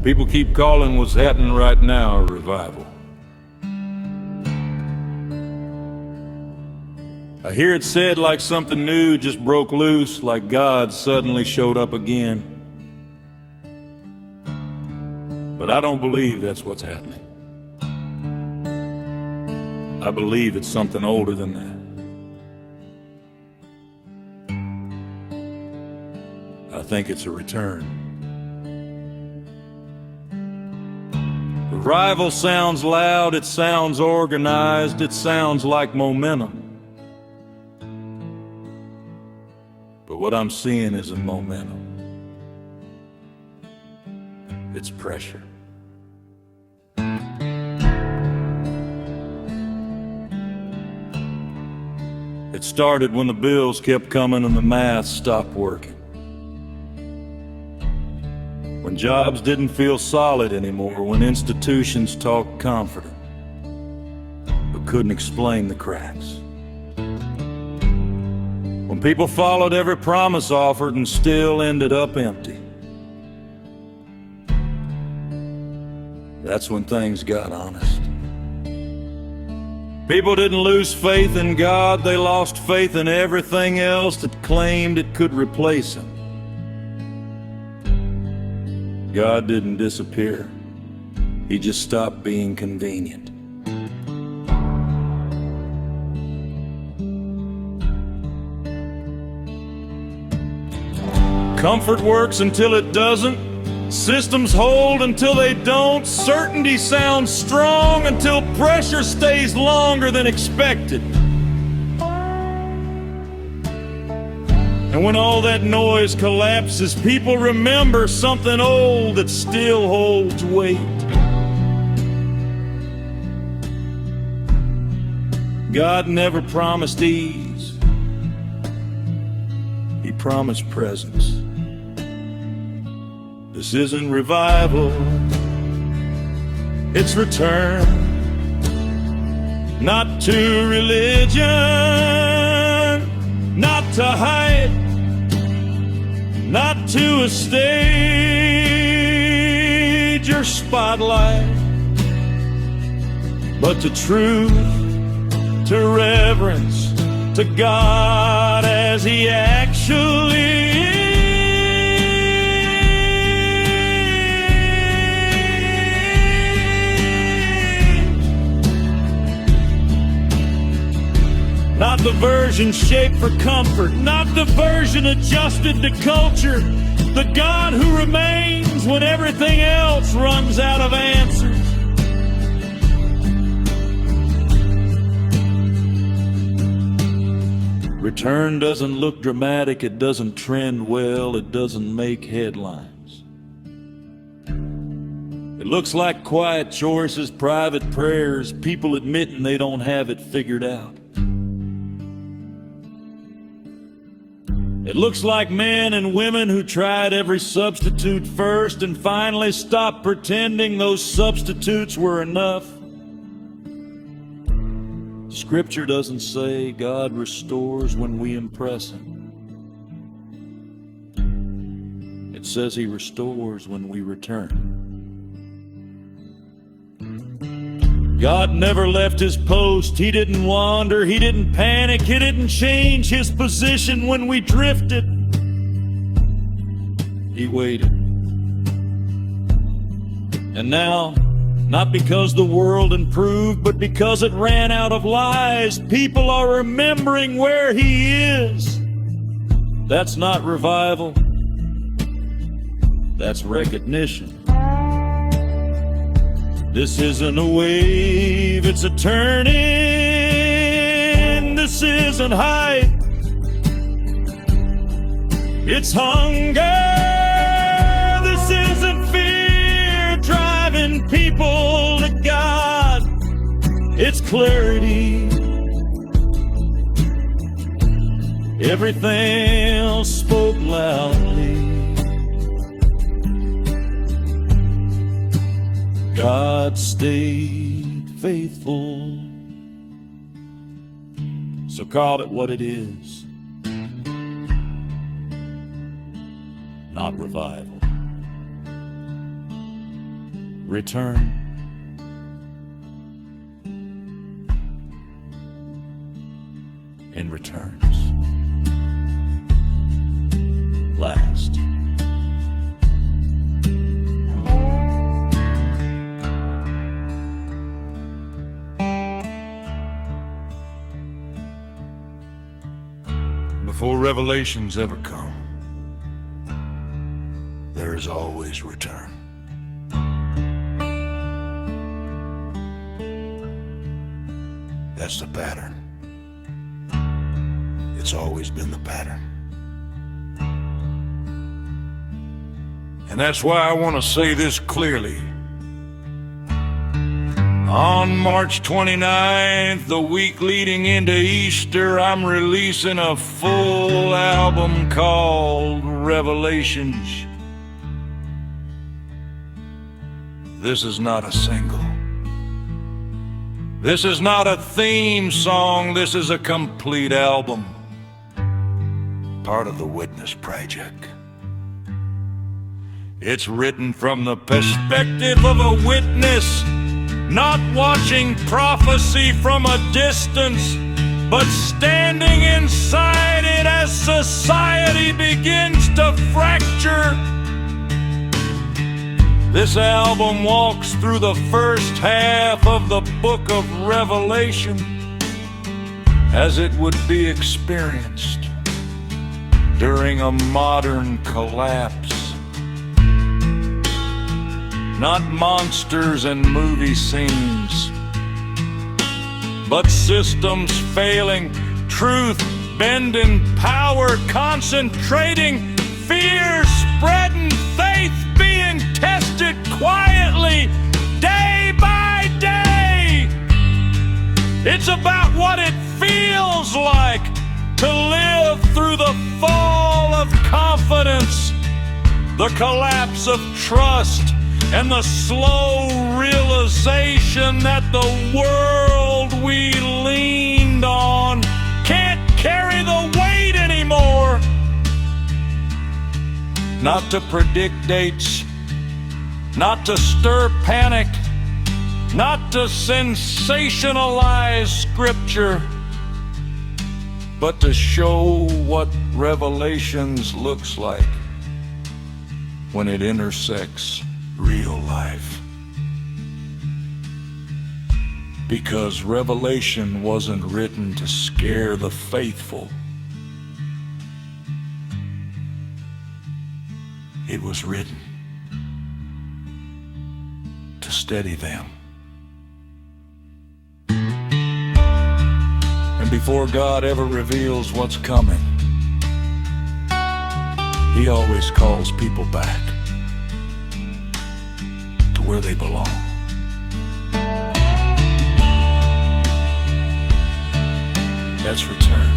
People keep calling what's happening right now a revival. I hear it said like something new just broke loose, like God suddenly showed up again. But I don't believe that's what's happening. I believe it's something older than that. I think it's a return. Revival sounds loud, it sounds organized, it sounds like momentum. But what I'm seeing isn't momentum. It's pressure. It started when the bills kept coming and the math stopped working. When jobs didn't feel solid anymore, when institutions talked confident, but couldn't explain the cracks. When people followed every promise offered and still ended up empty. That's when things got honest. People didn't lose faith in God, they lost faith in everything else that claimed it could replace Him. God didn't disappear, He just stopped being convenient. Comfort works until it doesn't. Systems hold until they don't. Certainty sounds strong until pressure stays longer than expected. And when all that noise collapses, people remember something old that still holds weight. God never promised ease. He promised presence. This isn't revival, it's return. Not to religion, not to hype, not to a stage or spotlight, but to truth, to reverence, to God as He actually is. Not the version shaped for comfort, not the version adjusted to culture. The God who remains when everything else runs out of answers. Return doesn't look dramatic, it doesn't trend well, it doesn't make headlines. It looks like quiet choices, private prayers, people admitting they don't have it figured out. It looks like men and women who tried every substitute first and finally stopped pretending those substitutes were enough. Scripture doesn't say God restores when we impress Him. It says He restores when we return. God never left His post, He didn't wander, He didn't panic, He didn't change His position when we drifted. He waited. And now, not because the world improved, but because it ran out of lies, people are remembering where He is. That's not revival, that's recognition. This isn't a wave, it's a turning. This isn't hype, it's hunger. This isn't fear driving people to God, it's clarity. Everything else spoke loudly. God stayed faithful. So call it what it is, not revival. return. And returns last. Before revelations ever come, there is always return. That's the pattern. It's always been the pattern. And that's why I want to say this clearly. On March 29th, the week leading into Easter, I'm releasing a full album called Revelations. This is not a single. This is not a theme song. This is a complete album. Part of the Witness Project. It's written from the perspective of a witness, not watching prophecy from a distance, but standing inside it as society begins to fracture. This album walks through the first half of the book of Revelation as it would be experienced during a modern collapse. Not monsters and movie scenes, but systems failing, truth bending, power concentrating, fear spreading, faith being tested quietly, day by day. It's about what it feels like to live through the fall of confidence, the collapse of trust, and the slow realization that the world we leaned on can't carry the weight anymore. Not to predict dates, not to stir panic, not to sensationalize scripture, but to show what Revelations looks like when it intersects real life. Because Revelation wasn't written to scare the faithful. It was written to steady them. And before God ever reveals what's coming, He always calls people back to where they belong. That's return.